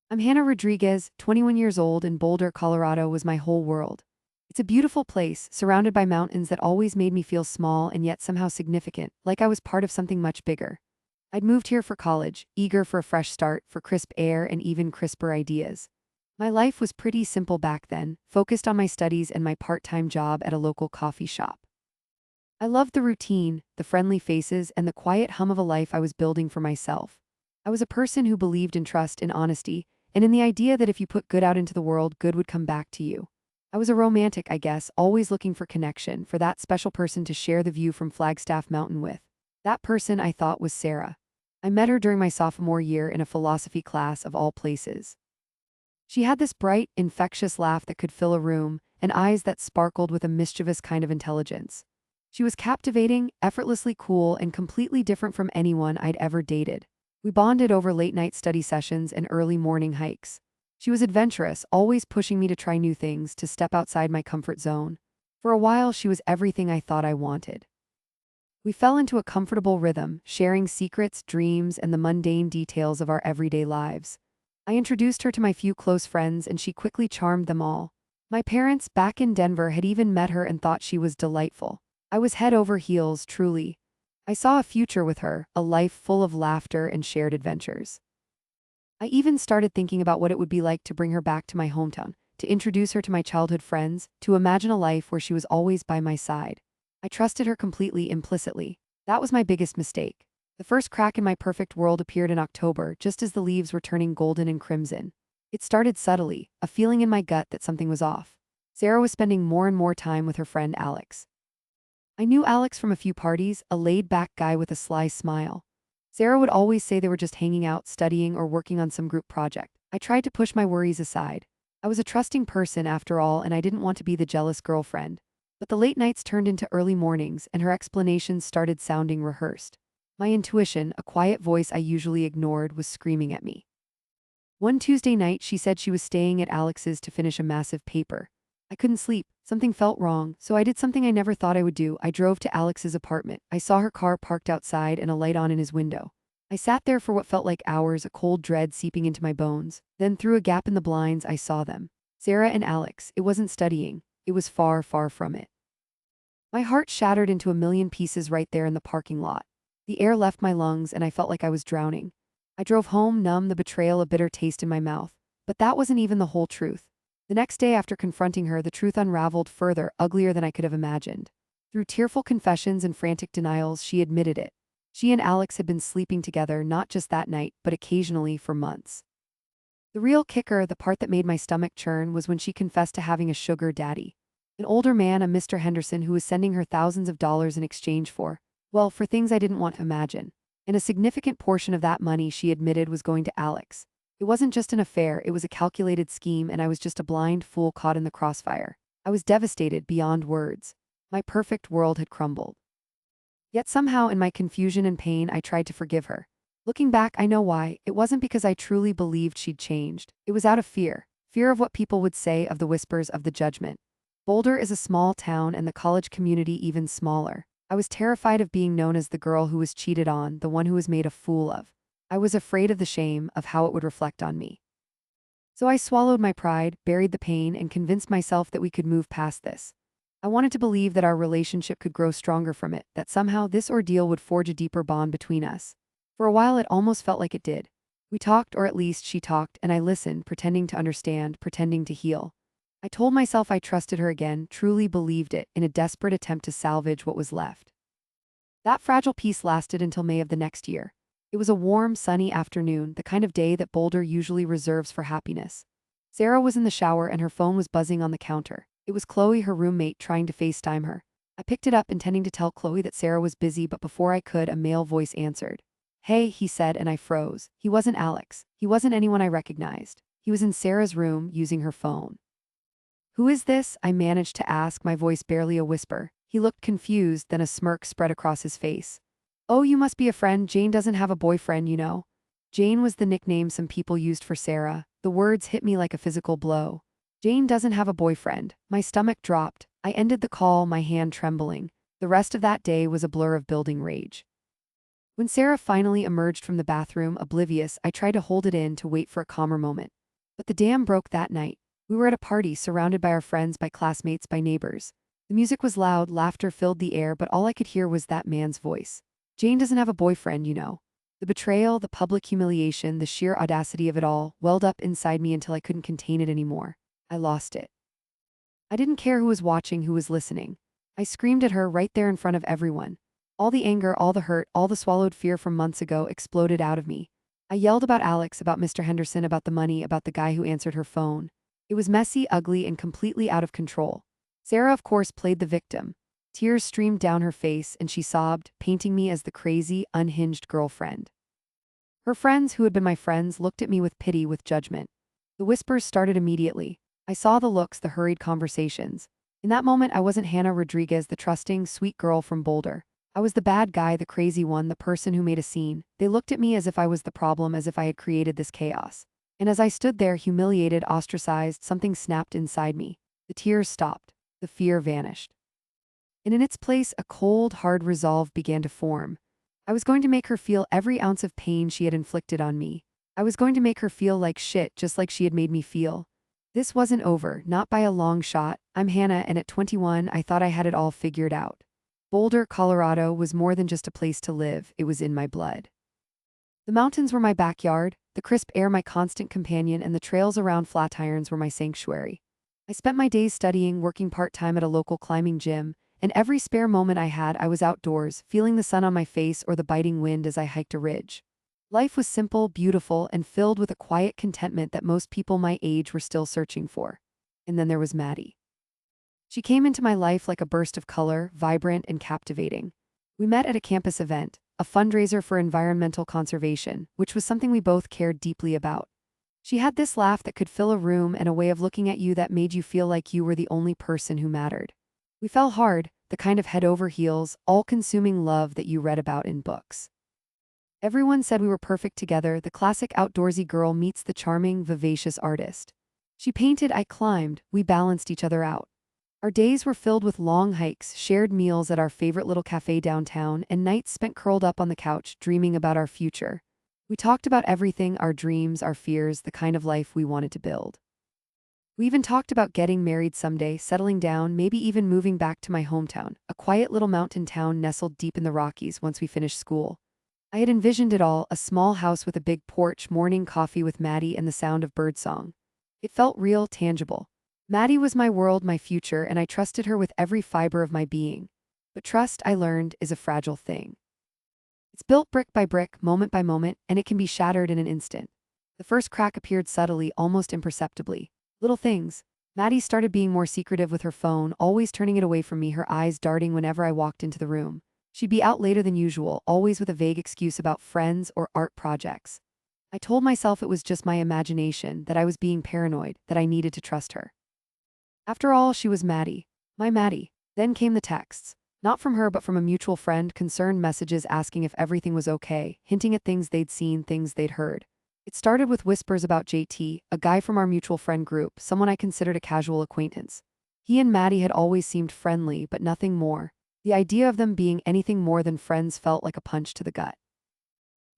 I'm Hannah Rodriguez, 21 years old, and Boulder, Colorado was my whole world. It's a beautiful place, surrounded by mountains that always made me feel small and yet somehow significant, like I was part of something much bigger. I'd moved here for college, eager for a fresh start, for crisp air and even crisper ideas. My life was pretty simple back then, focused on my studies and my part-time job at a local coffee shop. I loved the routine, the friendly faces, and the quiet hum of a life I was building for myself. I was a person who believed in trust and honesty, and in the idea that if you put good out into the world, good would come back to you. I was a romantic, I guess, always looking for connection, for that special person to share the view from Flagstaff Mountain with. That person, I thought, was Sarah. I met her during my sophomore year in a philosophy class of all places. She had this bright, infectious laugh that could fill a room, and eyes that sparkled with a mischievous kind of intelligence. She was captivating, effortlessly cool, and completely different from anyone I'd ever dated. We bonded over late-night study sessions and early morning hikes. She was adventurous, always pushing me to try new things, to step outside my comfort zone. For a while, she was everything I thought I wanted. We fell into a comfortable rhythm, sharing secrets, dreams, and the mundane details of our everyday lives. I introduced her to my few close friends, and she quickly charmed them all. My parents, back in Denver, had even met her and thought she was delightful. I was head over heels, truly. I saw a future with her, a life full of laughter and shared adventures. I even started thinking about what it would be like to bring her back to my hometown, to introduce her to my childhood friends, to imagine a life where she was always by my side. I trusted her completely, implicitly. That was my biggest mistake. The first crack in my perfect world appeared in October, just as the leaves were turning golden and crimson. It started subtly, a feeling in my gut that something was off. Sarah was spending more and more time with her friend Alex. I knew Alex from a few parties, a laid-back guy with a sly smile. Sarah would always say they were just hanging out, studying, or working on some group project. I tried to push my worries aside. I was a trusting person after all, and I didn't want to be the jealous girlfriend. But the late nights turned into early mornings, and her explanations started sounding rehearsed. My intuition, a quiet voice I usually ignored, was screaming at me. One Tuesday night, she said she was staying at Alex's to finish a massive paper. I couldn't sleep. Something felt wrong, so I did something I never thought I would do. I drove to Alex's apartment. I saw her car parked outside and a light on in his window. I sat there for what felt like hours, a cold dread seeping into my bones. Then, through a gap in the blinds, I saw them. Sarah and Alex. It wasn't studying. It was far, far from it. My heart shattered into a million pieces right there in the parking lot. The air left my lungs, and I felt like I was drowning. I drove home, numb, the betrayal, a bitter taste in my mouth. But that wasn't even the whole truth. The next day after confronting her, the truth unraveled further, uglier than I could have imagined. Through tearful confessions and frantic denials, she admitted it. She and Alex had been sleeping together, not just that night, but occasionally for months. The real kicker, the part that made my stomach churn, was when she confessed to having a sugar daddy. An older man, a Mr. Henderson, who was sending her thousands of dollars in exchange for, well, for things I didn't want to imagine. And a significant portion of that money, she admitted, was going to Alex. It wasn't just an affair, it was a calculated scheme, and I was just a blind fool caught in the crossfire. I was devastated beyond words. My perfect world had crumbled. Yet somehow, in my confusion and pain, I tried to forgive her. Looking back, I know why. It wasn't because I truly believed she'd changed. It was out of fear. Fear of what people would say, of the whispers, of the judgment. Boulder is a small town, and the college community even smaller. I was terrified of being known as the girl who was cheated on, the one who was made a fool of. I was afraid of the shame, of how it would reflect on me. So I swallowed my pride, buried the pain, and convinced myself that we could move past this. I wanted to believe that our relationship could grow stronger from it, that somehow this ordeal would forge a deeper bond between us. For a while, it almost felt like it did. We talked, or at least she talked, and I listened, pretending to understand, pretending to heal. I told myself I trusted her again, truly believed it, in a desperate attempt to salvage what was left. That fragile peace lasted until May of the next year. It was a warm, sunny afternoon, the kind of day that Boulder usually reserves for happiness. Sarah was in the shower and her phone was buzzing on the counter. It was Chloe, her roommate, trying to FaceTime her. I picked it up, intending to tell Chloe that Sarah was busy, but before I could, a male voice answered. "Hey," he said, and I froze. He wasn't Alex. He wasn't anyone I recognized. He was in Sarah's room, using her phone. "Who is this?" I managed to ask, my voice barely a whisper. He looked confused, then a smirk spread across his face. "Oh, you must be a friend. Jane doesn't have a boyfriend, you know." Jane was the nickname some people used for Sarah. The words hit me like a physical blow. Jane doesn't have a boyfriend. My stomach dropped. I ended the call, my hand trembling. The rest of that day was a blur of building rage. When Sarah finally emerged from the bathroom, oblivious, I tried to hold it in, to wait for a calmer moment. But the dam broke that night. We were at a party surrounded by our friends, by classmates, by neighbors. The music was loud, laughter filled the air, but all I could hear was that man's voice. Jane doesn't have a boyfriend, you know. The betrayal, the public humiliation, the sheer audacity of it all welled up inside me until I couldn't contain it anymore. I lost it. I didn't care who was watching, who was listening. I screamed at her right there in front of everyone. All the anger, all the hurt, all the swallowed fear from months ago exploded out of me. I yelled about Alex, about Mr. Henderson, about the money, about the guy who answered her phone. It was messy, ugly, and completely out of control. Sarah, of course, played the victim. Tears streamed down her face, and she sobbed, painting me as the crazy, unhinged girlfriend. Her friends, who had been my friends, looked at me with pity, with judgment. The whispers started immediately. I saw the looks, the hurried conversations. In that moment, I wasn't Hannah Rodriguez, the trusting, sweet girl from Boulder. I was the bad guy, the crazy one, the person who made a scene. They looked at me as if I was the problem, as if I had created this chaos. And as I stood there, humiliated, ostracized, something snapped inside me. The tears stopped. The fear vanished. And in its place, a cold, hard resolve began to form. I was going to make her feel every ounce of pain she had inflicted on me. I was going to make her feel like shit, just like she had made me feel. This wasn't over, not by a long shot. I'm Hannah, and at 21, I thought I had it all figured out. Boulder, Colorado was more than just a place to live, it was in my blood. The mountains were my backyard, the crisp air my constant companion, and the trails around Flatirons were my sanctuary. I spent my days studying, working part-time at a local climbing gym, and every spare moment I had, I was outdoors, feeling the sun on my face or the biting wind as I hiked a ridge. Life was simple, beautiful, and filled with a quiet contentment that most people my age were still searching for. And then there was Maddie. She came into my life like a burst of color, vibrant and captivating. We met at a campus event, a fundraiser for environmental conservation, which was something we both cared deeply about. She had this laugh that could fill a room and a way of looking at you that made you feel like you were the only person who mattered. We fell hard, the kind of head over heels, all-consuming love that you read about in books. Everyone said we were perfect together, the classic outdoorsy girl meets the charming, vivacious artist. She painted, I climbed, we balanced each other out. Our days were filled with long hikes, shared meals at our favorite little cafe downtown, and nights spent curled up on the couch, dreaming about our future. We talked about everything, our dreams, our fears, the kind of life we wanted to build. We even talked about getting married someday, settling down, maybe even moving back to my hometown, a quiet little mountain town nestled deep in the Rockies once we finished school. I had envisioned it all, a small house with a big porch, morning coffee with Maddie, and the sound of birdsong. It felt real, tangible. Maddie was my world, my future, and I trusted her with every fiber of my being. But trust, I learned, is a fragile thing. It's built brick by brick, moment by moment, and it can be shattered in an instant. The first crack appeared subtly, almost imperceptibly. Little things. Maddie started being more secretive with her phone, always turning it away from me, her eyes darting whenever I walked into the room. She'd be out later than usual, always with a vague excuse about friends or art projects. I told myself it was just my imagination, that I was being paranoid, that I needed to trust her. After all, she was Maddie. My Maddie. Then came the texts. Not from her but from a mutual friend, concerned messages asking if everything was okay, hinting at things they'd seen, things they'd heard. It started with whispers about JT, a guy from our mutual friend group, someone I considered a casual acquaintance. He and Maddie had always seemed friendly, but nothing more. The idea of them being anything more than friends felt like a punch to the gut.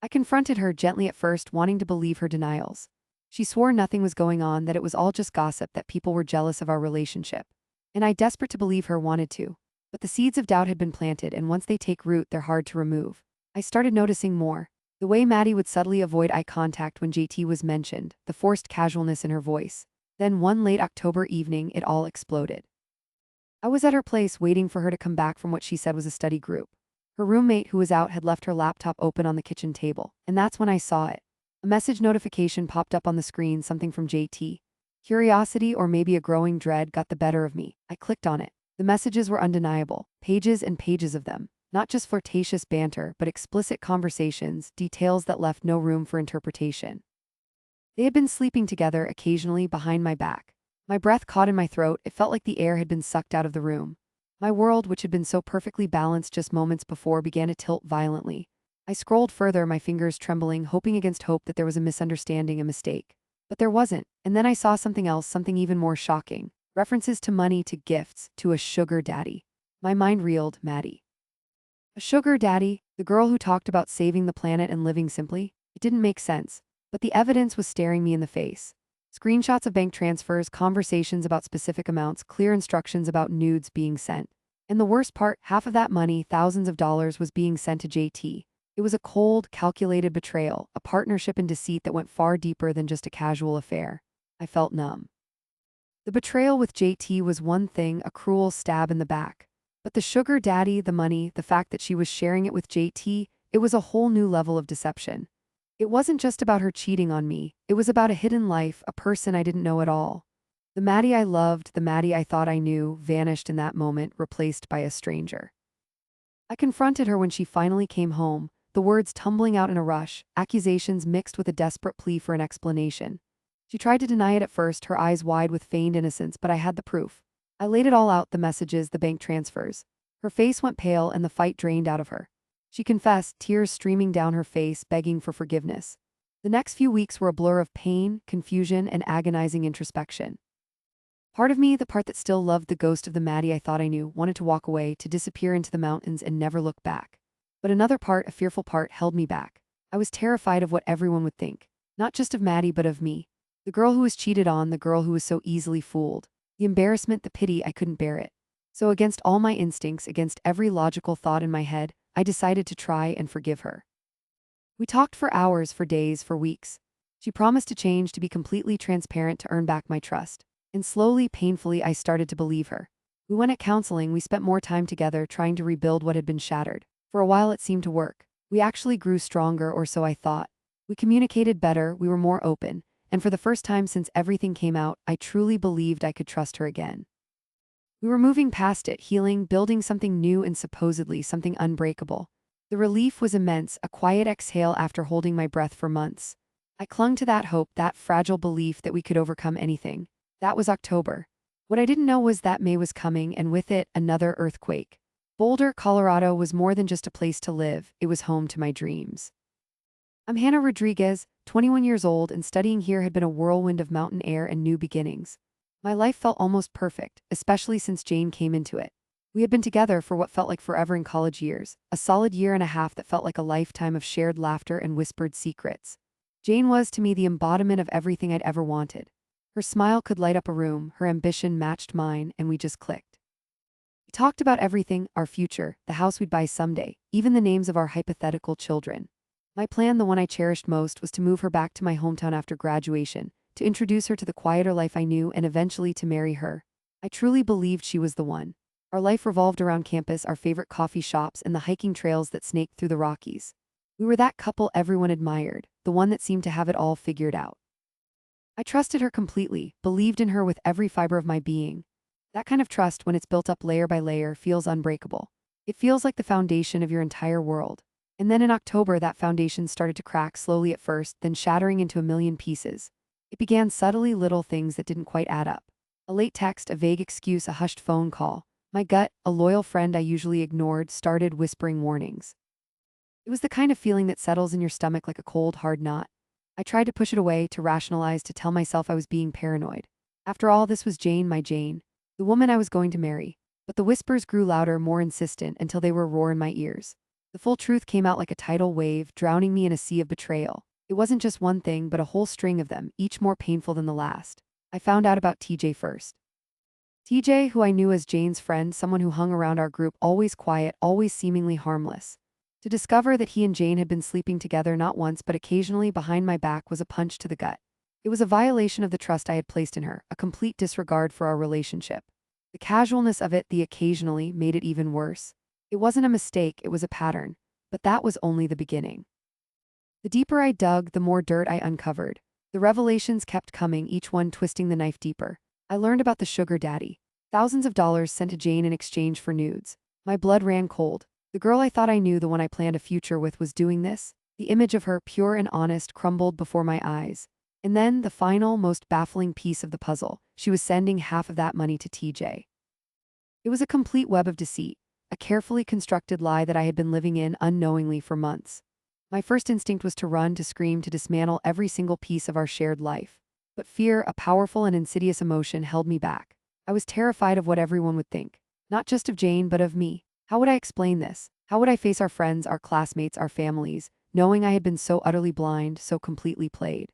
I confronted her gently at first, wanting to believe her denials. She swore nothing was going on, that it was all just gossip, that people were jealous of our relationship. And I, desperate to believe her, wanted to. But the seeds of doubt had been planted, and once they take root, they're hard to remove. I started noticing more. The way Maddie would subtly avoid eye contact when JT was mentioned, the forced casualness in her voice. Then one late October evening, it all exploded. I was at her place waiting for her to come back from what she said was a study group. Her roommate, who was out, had left her laptop open on the kitchen table, and that's when I saw it. A message notification popped up on the screen, something from JT. Curiosity, or maybe a growing dread, got the better of me. I clicked on it. The messages were undeniable, pages and pages of them. Not just flirtatious banter, but explicit conversations, details that left no room for interpretation. They had been sleeping together, occasionally behind my back. My breath caught in my throat, it felt like the air had been sucked out of the room. My world, which had been so perfectly balanced just moments before, began to tilt violently. I scrolled further, my fingers trembling, hoping against hope that there was a misunderstanding, a mistake. But there wasn't, and then I saw something else, something even more shocking. References to money, to gifts, to a sugar daddy. My mind reeled. Maddie. A sugar daddy? The girl who talked about saving the planet and living simply? It didn't make sense. But the evidence was staring me in the face. Screenshots of bank transfers, conversations about specific amounts, clear instructions about nudes being sent. And the worst part, half of that money, thousands of dollars, was being sent to JT. It was a cold, calculated betrayal, a partnership in deceit that went far deeper than just a casual affair. I felt numb. The betrayal with JT was one thing, a cruel stab in the back. But the sugar daddy, the money, the fact that she was sharing it with JT, it was a whole new level of deception. It wasn't just about her cheating on me, it was about a hidden life, a person I didn't know at all. The Maddie I loved, the Maddie I thought I knew, vanished in that moment, replaced by a stranger. I confronted her when she finally came home, the words tumbling out in a rush, accusations mixed with a desperate plea for an explanation. She tried to deny it at first, her eyes wide with feigned innocence, but I had the proof. I laid it all out, the messages, the bank transfers. Her face went pale and the fight drained out of her. She confessed, tears streaming down her face, begging for forgiveness. The next few weeks were a blur of pain, confusion, and agonizing introspection. Part of me, the part that still loved the ghost of the Maddie I thought I knew, wanted to walk away, to disappear into the mountains and never look back. But another part, a fearful part, held me back. I was terrified of what everyone would think. Not just of Maddie, but of me. The girl who was cheated on, the girl who was so easily fooled. The embarrassment, the pity, I couldn't bear it. So against all my instincts, against every logical thought in my head, I decided to try and forgive her. We talked for hours, for days, for weeks. She promised to change, to be completely transparent, to earn back my trust. And slowly, painfully, I started to believe her. We went at counseling, we spent more time together trying to rebuild what had been shattered. For a while it seemed to work. We actually grew stronger, or so I thought. We communicated better, we were more open, and for the first time since everything came out, I truly believed I could trust her again. We were moving past it, healing, building something new and supposedly something unbreakable. The relief was immense, a quiet exhale after holding my breath for months. I clung to that hope, that fragile belief that we could overcome anything. That was October. What I didn't know was that May was coming, and with it, another earthquake. Boulder, Colorado was more than just a place to live, it was home to my dreams. I'm Hannah Rodriguez, 21 years old, and studying here had been a whirlwind of mountain air and new beginnings. My life felt almost perfect, especially since Jane came into it. We had been together for what felt like forever in college years, a solid year and a half that felt like a lifetime of shared laughter and whispered secrets. Jane was, to me, the embodiment of everything I'd ever wanted. Her smile could light up a room, her ambition matched mine, and we just clicked. We talked about everything, our future, the house we'd buy someday, even the names of our hypothetical children. My plan, the one I cherished most, was to move her back to my hometown after graduation, to introduce her to the quieter life I knew, and eventually to marry her. I truly believed she was the one. Our life revolved around campus, our favorite coffee shops, and the hiking trails that snaked through the Rockies. We were that couple everyone admired, the one that seemed to have it all figured out. I trusted her completely, believed in her with every fiber of my being. That kind of trust, when it's built up layer by layer, feels unbreakable. It feels like the foundation of your entire world. And then in October, that foundation started to crack, slowly at first, then shattering into a million pieces. It began subtly, little things that didn't quite add up. A late text, a vague excuse, a hushed phone call. My gut, a loyal friend I usually ignored, started whispering warnings. It was the kind of feeling that settles in your stomach like a cold, hard knot. I tried to push it away, to rationalize, to tell myself I was being paranoid. After all, this was Jane, my Jane, the woman I was going to marry. But the whispers grew louder, more insistent, until they were a roar in my ears. The full truth came out like a tidal wave, drowning me in a sea of betrayal. It wasn't just one thing, but a whole string of them, each more painful than the last. I found out about TJ first. TJ, who I knew as Jane's friend, someone who hung around our group, always quiet, always seemingly harmless. To discover that he and Jane had been sleeping together not once but occasionally behind my back was a punch to the gut. It was a violation of the trust I had placed in her, a complete disregard for our relationship. The casualness of it, the occasionally, made it even worse. It wasn't a mistake, it was a pattern. But that was only the beginning. The deeper I dug, the more dirt I uncovered. The revelations kept coming, each one twisting the knife deeper. I learned about the sugar daddy. Thousands of dollars sent to Jane in exchange for nudes. My blood ran cold. The girl I thought I knew, the one I planned a future with, was doing this. The image of her, pure and honest, crumbled before my eyes. And then, the final, most baffling piece of the puzzle, she was sending half of that money to TJ. It was a complete web of deceit, a carefully constructed lie that I had been living in unknowingly for months. My first instinct was to run, to scream, to dismantle every single piece of our shared life. But fear, a powerful and insidious emotion, held me back. I was terrified of what everyone would think. Not just of Jane, but of me. How would I explain this? How would I face our friends, our classmates, our families, knowing I had been so utterly blind, so completely played?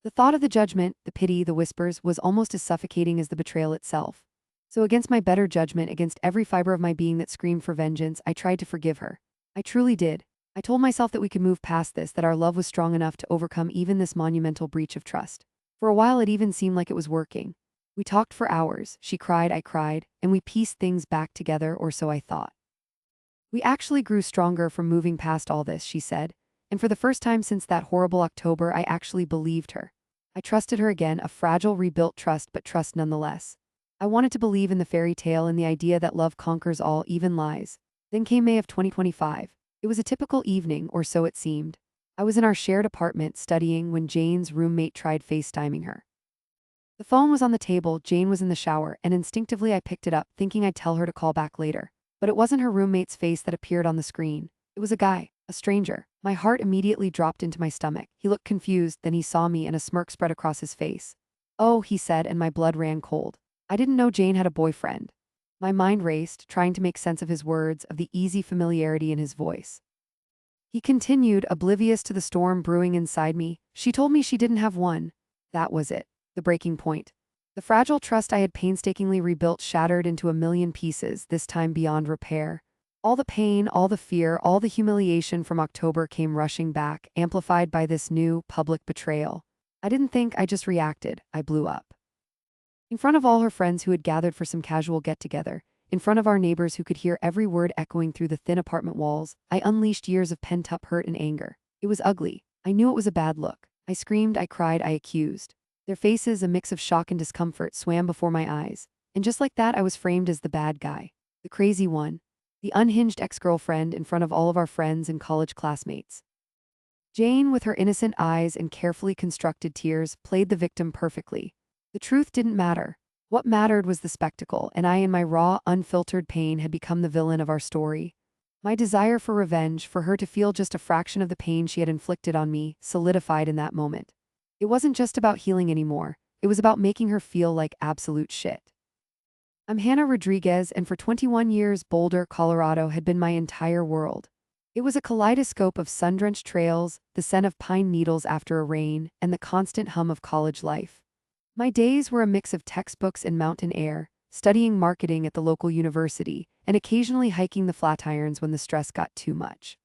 The thought of the judgment, the pity, the whispers was almost as suffocating as the betrayal itself. So, against my better judgment, against every fiber of my being that screamed for vengeance, I tried to forgive her. I truly did. I told myself that we could move past this, that our love was strong enough to overcome even this monumental breach of trust. For a while, it even seemed like it was working. We talked for hours. She cried, I cried, and we pieced things back together, or so I thought. We actually grew stronger from moving past all this, she said, and for the first time since that horrible October, I actually believed her. I trusted her again, a fragile, rebuilt trust, but trust nonetheless. I wanted to believe in the fairy tale and the idea that love conquers all, even lies. Then came May of 2025. It was a typical evening, or so it seemed. I was in our shared apartment studying when Jane's roommate tried FaceTiming her. The phone was on the table, Jane was in the shower, and instinctively I picked it up, thinking I'd tell her to call back later. But it wasn't her roommate's face that appeared on the screen. It was a guy, a stranger. My heart immediately dropped into my stomach. He looked confused, then he saw me and a smirk spread across his face. "Oh," he said, and my blood ran cold. I didn't know Jane had a boyfriend. My mind raced, trying to make sense of his words, of the easy familiarity in his voice. He continued, oblivious to the storm brewing inside me. "She told me she didn't have one." That was it. The breaking point. The fragile trust I had painstakingly rebuilt shattered into a million pieces, this time beyond repair. All the pain, all the fear, all the humiliation from October came rushing back, amplified by this new, public betrayal. I didn't think, I just reacted. I blew up. In front of all her friends who had gathered for some casual get-together, in front of our neighbors who could hear every word echoing through the thin apartment walls, I unleashed years of pent-up hurt and anger. It was ugly. I knew it was a bad look. I screamed, I cried, I accused. Their faces, a mix of shock and discomfort, swam before my eyes. And just like that, I was framed as the bad guy. The crazy one. The unhinged ex-girlfriend in front of all of our friends and college classmates. Jane, with her innocent eyes and carefully constructed tears, played the victim perfectly. The truth didn't matter. What mattered was the spectacle, and I, in my raw, unfiltered pain, had become the villain of our story. My desire for revenge, for her to feel just a fraction of the pain she had inflicted on me, solidified in that moment. It wasn't just about healing anymore. It was about making her feel like absolute shit. I'm Hannah Rodriguez, and for 21 years, Boulder, Colorado had been my entire world. It was a kaleidoscope of sun-drenched trails, the scent of pine needles after a rain, and the constant hum of college life. My days were a mix of textbooks and mountain air, studying marketing at the local university, and occasionally hiking the Flatirons when the stress got too much.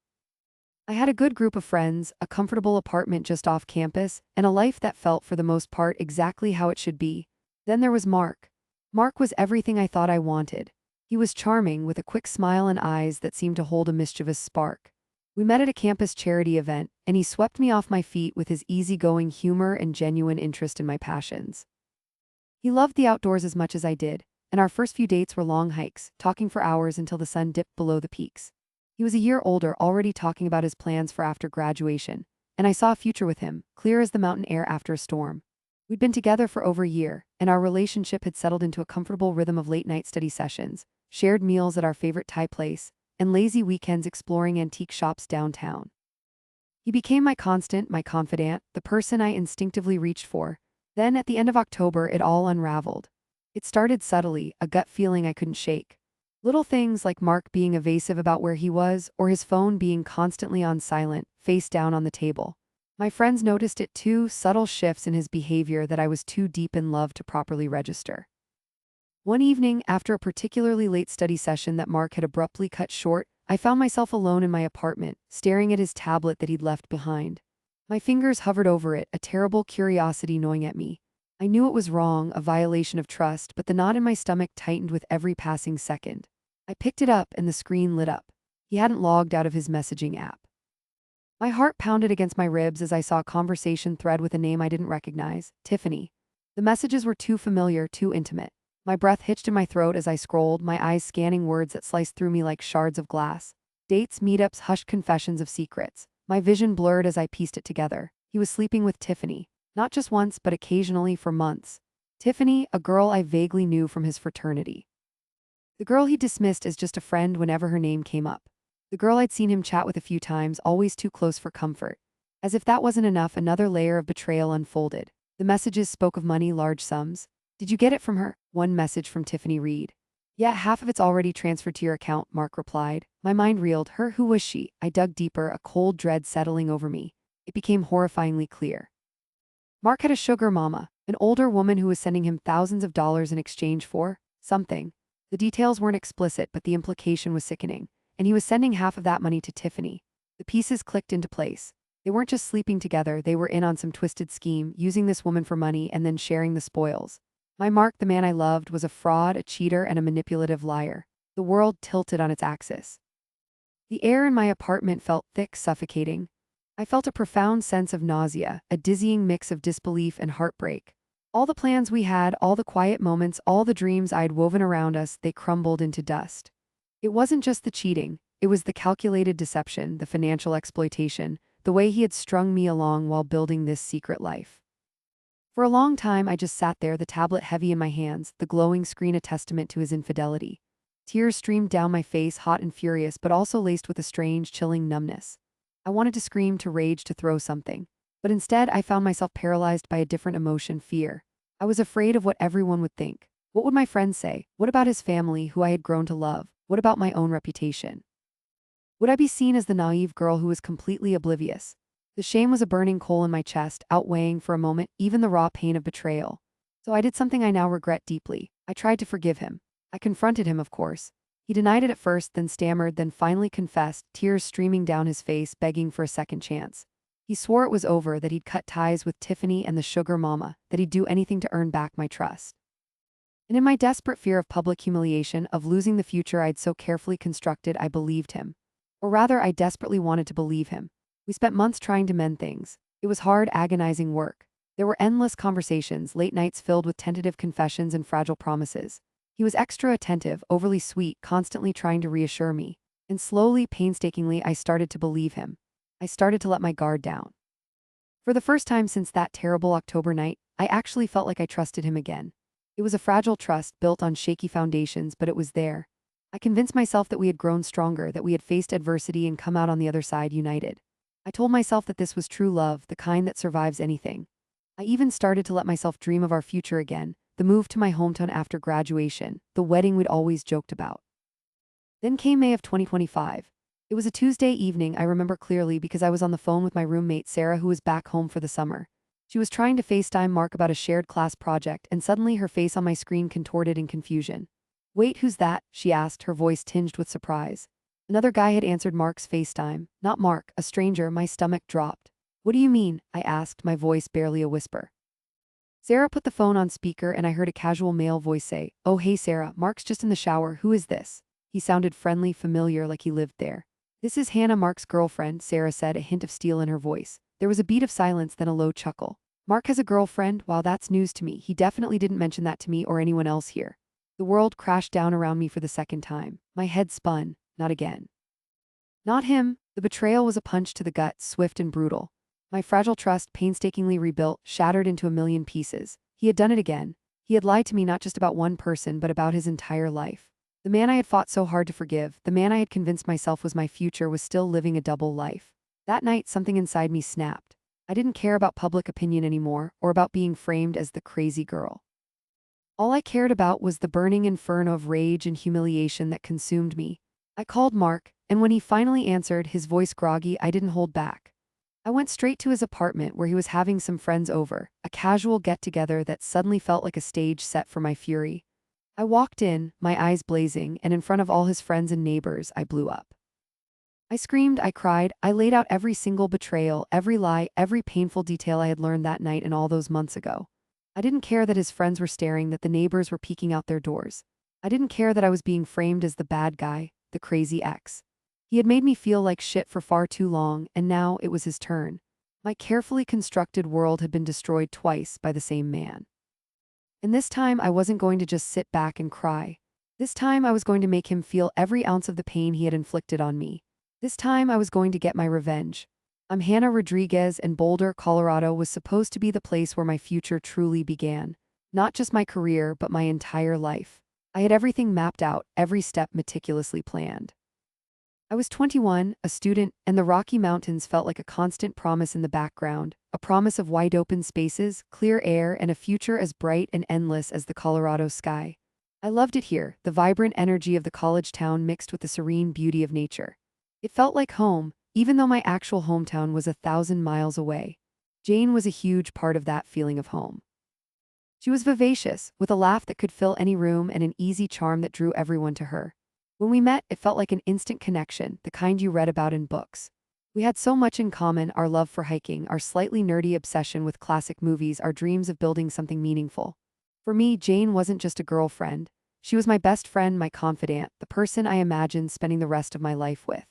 I had a good group of friends, a comfortable apartment just off campus, and a life that felt for the most part exactly how it should be. Then there was Mark. Mark was everything I thought I wanted. He was charming, with a quick smile and eyes that seemed to hold a mischievous spark. We met at a campus charity event, and he swept me off my feet with his easygoing humor and genuine interest in my passions. He loved the outdoors as much as I did, and our first few dates were long hikes, talking for hours until the sun dipped below the peaks. He was a year older, already talking about his plans for after graduation, and I saw a future with him, clear as the mountain air after a storm. We'd been together for over a year, and our relationship had settled into a comfortable rhythm of late-night study sessions, shared meals at our favorite Thai place, and lazy weekends exploring antique shops downtown. He became my constant, my confidant, the person I instinctively reached for. Then, at the end of October, it all unraveled. It started subtly, a gut feeling I couldn't shake. Little things like Mark being evasive about where he was, or his phone being constantly on silent, face down on the table. My friends noticed it too, subtle shifts in his behavior that I was too deep in love to properly register. One evening, after a particularly late study session that Mark had abruptly cut short, I found myself alone in my apartment, staring at his tablet that he'd left behind. My fingers hovered over it, a terrible curiosity gnawing at me. I knew it was wrong, a violation of trust, but the knot in my stomach tightened with every passing second. I picked it up and the screen lit up. He hadn't logged out of his messaging app. My heart pounded against my ribs as I saw a conversation thread with a name I didn't recognize, Tiffany. The messages were too familiar, too intimate. My breath hitched in my throat as I scrolled, my eyes scanning words that sliced through me like shards of glass. Dates, meetups, hushed confessions of secrets. My vision blurred as I pieced it together. He was sleeping with Tiffany. Not just once, but occasionally for months. Tiffany, a girl I vaguely knew from his fraternity. The girl he dismissed as just a friend whenever her name came up. The girl I'd seen him chat with a few times, always too close for comfort. As if that wasn't enough, another layer of betrayal unfolded. The messages spoke of money, large sums. "Did you get it from her?" One message from Tiffany read. "Yeah, half of it's already transferred to your account," Mark replied. My mind reeled. Her, who was she? I dug deeper, a cold dread settling over me. It became horrifyingly clear. Mark had a sugar mama, an older woman who was sending him thousands of dollars in exchange for something. The details weren't explicit, but the implication was sickening, and he was sending half of that money to Tiffany. The pieces clicked into place. They weren't just sleeping together, they were in on some twisted scheme, using this woman for money and then sharing the spoils. My Mark, the man I loved, was a fraud, a cheater, and a manipulative liar. The world tilted on its axis. The air in my apartment felt thick, suffocating. I felt a profound sense of nausea, a dizzying mix of disbelief and heartbreak. All the plans we had, all the quiet moments, all the dreams I'd woven around us, they crumbled into dust. It wasn't just the cheating, it was the calculated deception, the financial exploitation, the way he had strung me along while building this secret life. For a long time, I just sat there, the tablet heavy in my hands, the glowing screen a testament to his infidelity. Tears streamed down my face, hot and furious, but also laced with a strange, chilling numbness. I wanted to scream, to rage, to throw something. But instead, I found myself paralyzed by a different emotion, fear. I was afraid of what everyone would think. What would my friends say? What about his family, who I had grown to love? What about my own reputation? Would I be seen as the naive girl who was completely oblivious? The shame was a burning coal in my chest, outweighing for a moment even the raw pain of betrayal. So I did something I now regret deeply. I tried to forgive him. I confronted him, of course. He denied it at first, then stammered, then finally confessed, tears streaming down his face, begging for a second chance. He swore it was over, that he'd cut ties with Tiffany and the sugar mama, that he'd do anything to earn back my trust. And in my desperate fear of public humiliation, of losing the future I'd so carefully constructed, I believed him. Or rather, I desperately wanted to believe him. We spent months trying to mend things. It was hard, agonizing work. There were endless conversations, late nights filled with tentative confessions and fragile promises. He was extra attentive, overly sweet, constantly trying to reassure me. And slowly, painstakingly, I started to believe him. I started to let my guard down. For the first time since that terrible October night, I actually felt like I trusted him again. It was a fragile trust built on shaky foundations, but it was there. I convinced myself that we had grown stronger, that we had faced adversity and come out on the other side united. I told myself that this was true love, the kind that survives anything. I even started to let myself dream of our future again, the move to my hometown after graduation, the wedding we'd always joked about. Then came May of 2025. It was a Tuesday evening, I remember clearly, because I was on the phone with my roommate Sarah, who was back home for the summer. She was trying to FaceTime Mark about a shared class project, and suddenly her face on my screen contorted in confusion. "Wait, who's that?" she asked, her voice tinged with surprise. Another guy had answered Mark's FaceTime. Not Mark, a stranger. My stomach dropped. "What do you mean?" I asked, my voice barely a whisper. Sarah put the phone on speaker and I heard a casual male voice say, "Oh hey Sarah, Mark's just in the shower, who is this?" He sounded friendly, familiar, like he lived there. "This is Hannah, Mark's girlfriend," Sarah said, a hint of steel in her voice. There was a beat of silence, then a low chuckle. "Mark has a girlfriend? Wow, that's news to me. He definitely didn't mention that to me or anyone else here." The world crashed down around me for the second time. My head spun. Not again. Not him. The betrayal was a punch to the gut, swift and brutal. My fragile trust, painstakingly rebuilt, shattered into a million pieces. He had done it again. He had lied to me not just about one person, but about his entire life. The man I had fought so hard to forgive, the man I had convinced myself was my future, was still living a double life. That night, something inside me snapped. I didn't care about public opinion anymore, or about being framed as the crazy girl. All I cared about was the burning inferno of rage and humiliation that consumed me. I called Mark, and when he finally answered, his voice groggy, I didn't hold back. I went straight to his apartment where he was having some friends over, a casual get-together that suddenly felt like a stage set for my fury. I walked in, my eyes blazing, and in front of all his friends and neighbors, I blew up. I screamed, I cried, I laid out every single betrayal, every lie, every painful detail I had learned that night and all those months ago. I didn't care that his friends were staring, that the neighbors were peeking out their doors. I didn't care that I was being framed as the bad guy, the crazy ex. He had made me feel like shit for far too long, and now it was his turn. My carefully constructed world had been destroyed twice by the same man. And this time I wasn't going to just sit back and cry. This time I was going to make him feel every ounce of the pain he had inflicted on me. This time I was going to get my revenge. I'm Hannah Rodriguez, and Boulder, Colorado was supposed to be the place where my future truly began. Not just my career, but my entire life. I had everything mapped out, every step meticulously planned. I was 21, a student, and the Rocky Mountains felt like a constant promise in the background, a promise of wide-open spaces, clear air, and a future as bright and endless as the Colorado sky. I loved it here, the vibrant energy of the college town mixed with the serene beauty of nature. It felt like home, even though my actual hometown was 1,000 miles away. Jane was a huge part of that feeling of home. She was vivacious, with a laugh that could fill any room and an easy charm that drew everyone to her. When we met, it felt like an instant connection, the kind you read about in books. We had so much in common: our love for hiking, our slightly nerdy obsession with classic movies, our dreams of building something meaningful. For me, Jane wasn't just a girlfriend. She was my best friend, my confidant, the person I imagined spending the rest of my life with.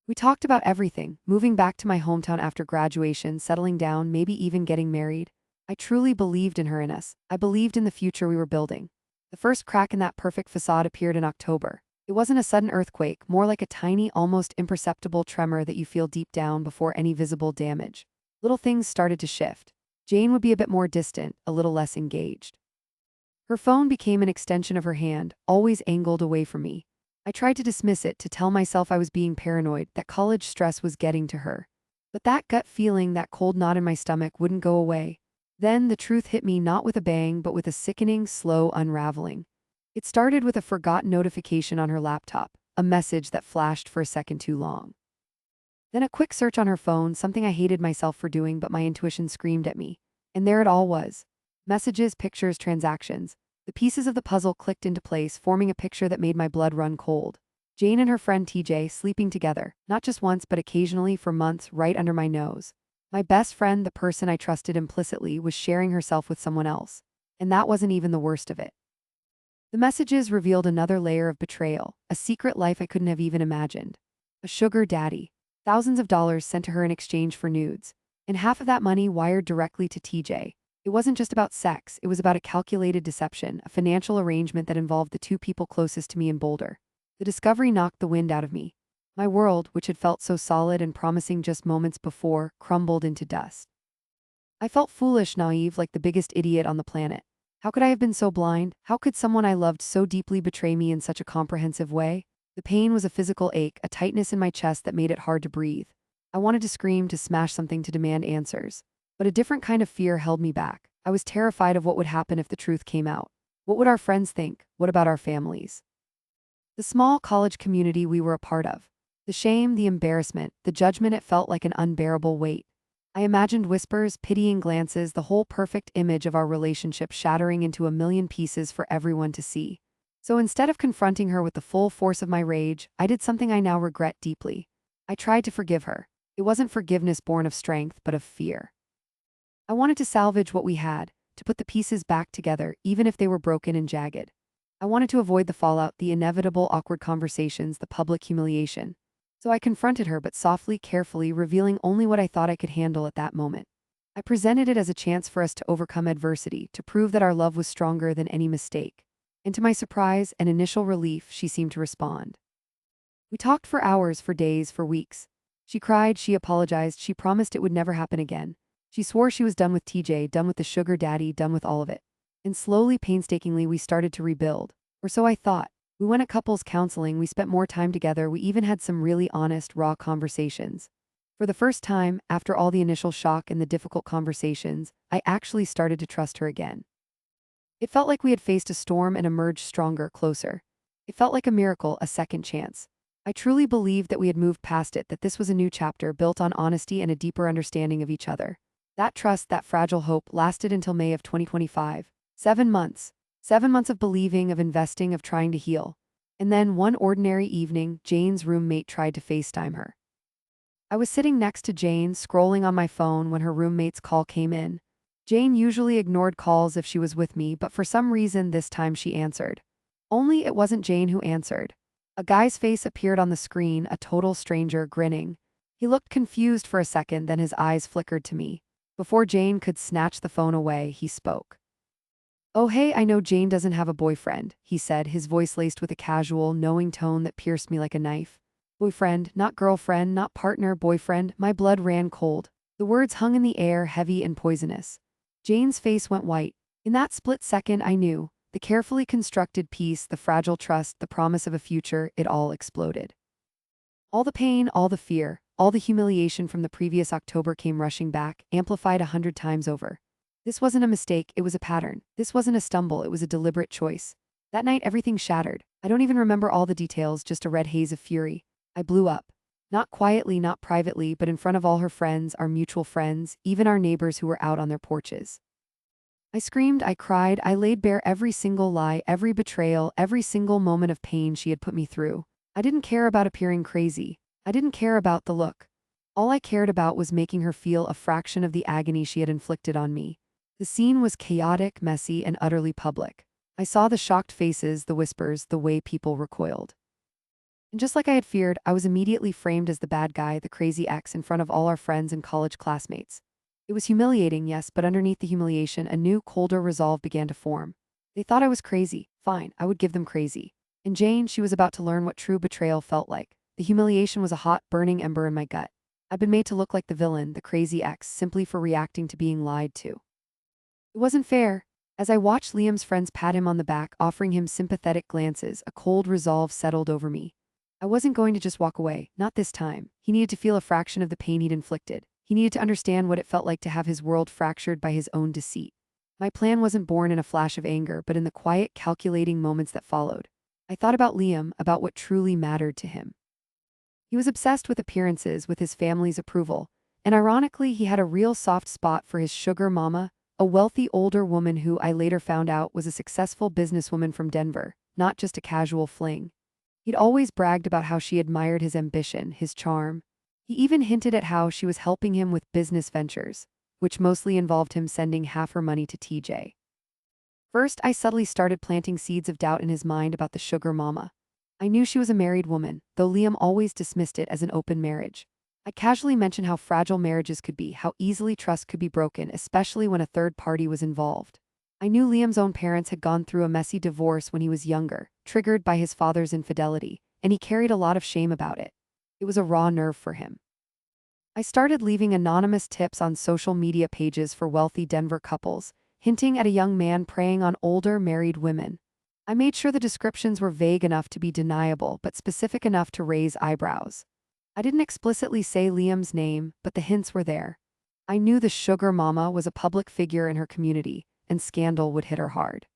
We talked about everything: moving back to my hometown after graduation, settling down, maybe even getting married. I truly believed in her and us. I believed in the future we were building. The first crack in that perfect facade appeared in October. It wasn't a sudden earthquake, more like a tiny, almost imperceptible tremor that you feel deep down before any visible damage. Little things started to shift. Jane would be a bit more distant, a little less engaged. Her phone became an extension of her hand, always angled away from me. I tried to dismiss it, to tell myself I was being paranoid, that college stress was getting to her. But that gut feeling, that cold knot in my stomach, wouldn't go away. Then the truth hit me, not with a bang, but with a sickening, slow unraveling. It started with a forgotten notification on her laptop, a message that flashed for a second too long. Then a quick search on her phone, something I hated myself for doing, but my intuition screamed at me. And there it all was. Messages, pictures, transactions. The pieces of the puzzle clicked into place, forming a picture that made my blood run cold. Jane and her friend TJ sleeping together, not just once but occasionally for months, right under my nose. My best friend, the person I trusted implicitly, was sharing herself with someone else. And that wasn't even the worst of it. The messages revealed another layer of betrayal, a secret life I couldn't have even imagined. A sugar daddy. Thousands of dollars sent to her in exchange for nudes. And half of that money wired directly to TJ. It wasn't just about sex, it was about a calculated deception, a financial arrangement that involved the two people closest to me in Boulder. The discovery knocked the wind out of me. My world, which had felt so solid and promising just moments before, crumbled into dust. I felt foolish, naive, like the biggest idiot on the planet. How could I have been so blind? How could someone I loved so deeply betray me in such a comprehensive way? The pain was a physical ache, a tightness in my chest that made it hard to breathe. I wanted to scream, to smash something, to demand answers. But a different kind of fear held me back. I was terrified of what would happen if the truth came out. What would our friends think? What about our families? The small college community we were a part of. The shame, the embarrassment, the judgment, it felt like an unbearable weight. I imagined whispers, pitying glances, the whole perfect image of our relationship shattering into a million pieces for everyone to see. So instead of confronting her with the full force of my rage, I did something I now regret deeply. I tried to forgive her. It wasn't forgiveness born of strength, but of fear. I wanted to salvage what we had, to put the pieces back together, even if they were broken and jagged. I wanted to avoid the fallout, the inevitable awkward conversations, the public humiliation. So I confronted her, but softly, carefully, revealing only what I thought I could handle at that moment. I presented it as a chance for us to overcome adversity, to prove that our love was stronger than any mistake. And to my surprise and initial relief, she seemed to respond. We talked for hours, for days, for weeks. She cried, she apologized, she promised it would never happen again. She swore she was done with TJ, done with the sugar daddy, done with all of it. And slowly, painstakingly, we started to rebuild. Or so I thought. We went at couples counseling, we spent more time together, we even had some really honest, raw conversations. For the first time, after all the initial shock and the difficult conversations, I actually started to trust her again. It felt like we had faced a storm and emerged stronger, closer. It felt like a miracle, a second chance. I truly believed that we had moved past it, that this was a new chapter built on honesty and a deeper understanding of each other. That trust, that fragile hope, lasted until May of 2025. 7 months. 7 months of believing, of investing, of trying to heal. And then one ordinary evening, Jane's roommate tried to FaceTime her. I was sitting next to Jane, scrolling on my phone when her roommate's call came in. Jane usually ignored calls if she was with me, but for some reason this time she answered. Only it wasn't Jane who answered. A guy's face appeared on the screen, a total stranger, grinning. He looked confused for a second, then his eyes flickered to me. Before Jane could snatch the phone away, he spoke. "Oh hey, I know Jane doesn't have a boyfriend," he said, his voice laced with a casual, knowing tone that pierced me like a knife. "Boyfriend, not girlfriend, not partner, boyfriend." My blood ran cold. The words hung in the air, heavy and poisonous. Jane's face went white. In that split second, I knew. The carefully constructed peace, the fragile trust, the promise of a future, it all exploded. All the pain, all the fear, all the humiliation from the previous October came rushing back, amplified 100 times over. This wasn't a mistake, it was a pattern. This wasn't a stumble, it was a deliberate choice. That night, everything shattered. I don't even remember all the details, just a red haze of fury. I blew up. Not quietly, not privately, but in front of all her friends, our mutual friends, even our neighbors who were out on their porches. I screamed, I cried, I laid bare every single lie, every betrayal, every single moment of pain she had put me through. I didn't care about appearing crazy. I didn't care about the look. All I cared about was making her feel a fraction of the agony she had inflicted on me. The scene was chaotic, messy, and utterly public. I saw the shocked faces, the whispers, the way people recoiled. And just like I had feared, I was immediately framed as the bad guy, the crazy ex, in front of all our friends and college classmates. It was humiliating, yes, but underneath the humiliation, a new, colder resolve began to form. They thought I was crazy. Fine, I would give them crazy. And Jane, she was about to learn what true betrayal felt like. The humiliation was a hot, burning ember in my gut. I'd been made to look like the villain, the crazy ex, simply for reacting to being lied to. It wasn't fair. As I watched Liam's friends pat him on the back, offering him sympathetic glances, a cold resolve settled over me. I wasn't going to just walk away, not this time. He needed to feel a fraction of the pain he'd inflicted. He needed to understand what it felt like to have his world fractured by his own deceit. My plan wasn't born in a flash of anger, but in the quiet, calculating moments that followed. I thought about Liam, about what truly mattered to him. He was obsessed with appearances, with his family's approval, and ironically, he had a real soft spot for his sugar mama, a wealthy older woman who I later found out was a successful businesswoman from Denver, not just a casual fling. He'd always bragged about how she admired his ambition, his charm. He even hinted at how she was helping him with business ventures, which mostly involved him sending half her money to TJ. First, I subtly started planting seeds of doubt in his mind about the sugar mama. I knew she was a married woman, though Liam always dismissed it as an open marriage. I casually mentioned how fragile marriages could be, how easily trust could be broken, especially when a third party was involved. I knew Liam's own parents had gone through a messy divorce when he was younger, triggered by his father's infidelity, and he carried a lot of shame about it. It was a raw nerve for him. I started leaving anonymous tips on social media pages for wealthy Denver couples, hinting at a young man preying on older married women. I made sure the descriptions were vague enough to be deniable, but specific enough to raise eyebrows. I didn't explicitly say Liam's name, but the hints were there. I knew the sugar mama was a public figure in her community, and scandal would hit her hard.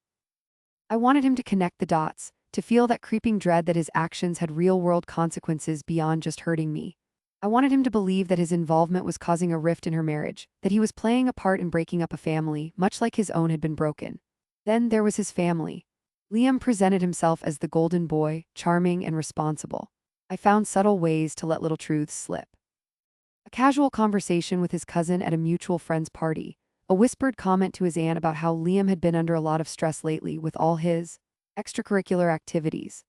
I wanted him to connect the dots, to feel that creeping dread that his actions had real-world consequences beyond just hurting me. I wanted him to believe that his involvement was causing a rift in her marriage, that he was playing a part in breaking up a family, much like his own had been broken. Then there was his family. Liam presented himself as the golden boy, charming and responsible. I found subtle ways to let little truths slip. A casual conversation with his cousin at a mutual friend's party, a whispered comment to his aunt about how Liam had been under a lot of stress lately with all his extracurricular activities.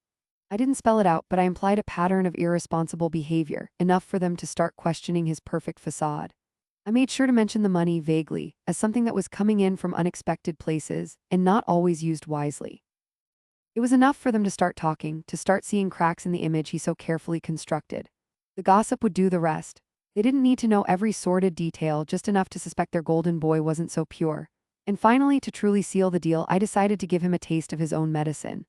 I didn't spell it out, but I implied a pattern of irresponsible behavior, enough for them to start questioning his perfect facade. I made sure to mention the money vaguely, as something that was coming in from unexpected places, and not always used wisely. It was enough for them to start talking, to start seeing cracks in the image he so carefully constructed. The gossip would do the rest. They didn't need to know every sordid detail, just enough to suspect their golden boy wasn't so pure. And finally, to truly seal the deal, I decided to give him a taste of his own medicine.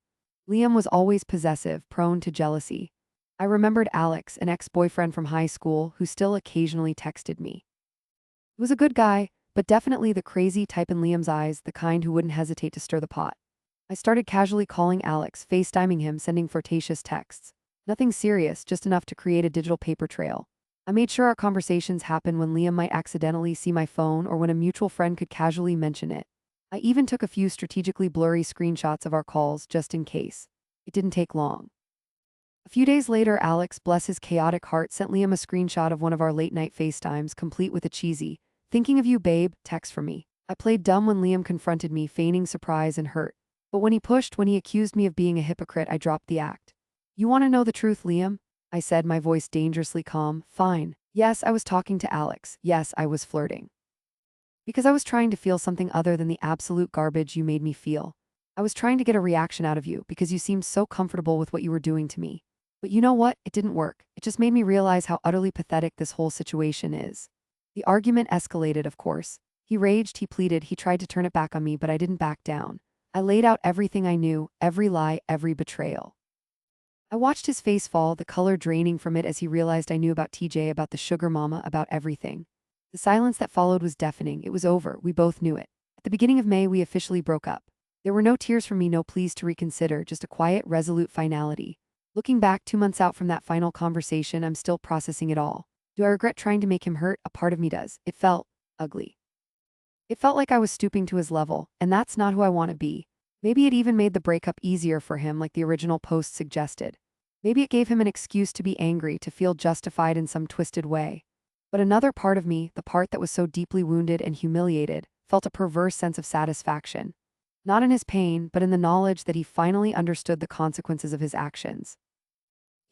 Liam was always possessive, prone to jealousy. I remembered Alex, an ex-boyfriend from high school, who still occasionally texted me. He was a good guy, but definitely the crazy type in Liam's eyes, the kind who wouldn't hesitate to stir the pot. I started casually calling Alex, FaceTiming him, sending flirtatious texts. Nothing serious, just enough to create a digital paper trail. I made sure our conversations happened when Liam might accidentally see my phone or when a mutual friend could casually mention it. I even took a few strategically blurry screenshots of our calls just in case. It didn't take long. A few days later, Alex, bless his chaotic heart, sent Liam a screenshot of one of our late-night FaceTimes, complete with a cheesy, "Thinking of you, babe," text from me. I played dumb when Liam confronted me, feigning surprise and hurt. But when he pushed, when he accused me of being a hypocrite, I dropped the act. "You want to know the truth, Liam?" I said, my voice dangerously calm. "Fine. Yes, I was talking to Alex. Yes, I was flirting. Because I was trying to feel something other than the absolute garbage you made me feel. I was trying to get a reaction out of you because you seemed so comfortable with what you were doing to me. But you know what? It didn't work. It just made me realize how utterly pathetic this whole situation is." The argument escalated, of course. He raged, he pleaded, he tried to turn it back on me, but I didn't back down. I laid out everything I knew, every lie, every betrayal. I watched his face fall, the color draining from it as he realized I knew about TJ, about the sugar mama, about everything. The silence that followed was deafening. It was over. We both knew it. At the beginning of May, we officially broke up. There were no tears from me, no pleas to reconsider, just a quiet, resolute finality. Looking back 2 months out from that final conversation, I'm still processing it all. Do I regret trying to make him hurt? A part of me does. It felt ugly. It felt like I was stooping to his level, and that's not who I want to be. Maybe it even made the breakup easier for him, like the original post suggested. Maybe it gave him an excuse to be angry, to feel justified in some twisted way. But another part of me, the part that was so deeply wounded and humiliated, felt a perverse sense of satisfaction. Not in his pain, but in the knowledge that he finally understood the consequences of his actions.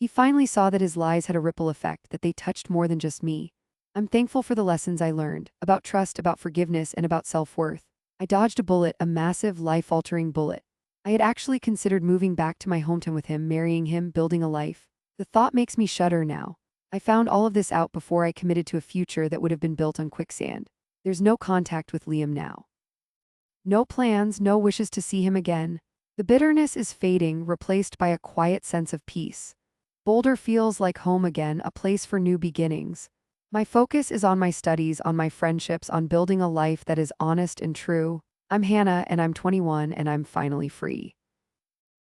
He finally saw that his lies had a ripple effect, that they touched more than just me. I'm thankful for the lessons I learned about trust, about forgiveness, and about self-worth. I dodged a bullet, a massive, life-altering bullet. I had actually considered moving back to my hometown with him, marrying him, building a life. The thought makes me shudder now. I found all of this out before I committed to a future that would have been built on quicksand. There's no contact with Liam now. No plans, no wishes to see him again. The bitterness is fading, replaced by a quiet sense of peace. Boulder feels like home again, a place for new beginnings. My focus is on my studies, on my friendships, on building a life that is honest and true. I'm Hannah, and I'm 21, and I'm finally free.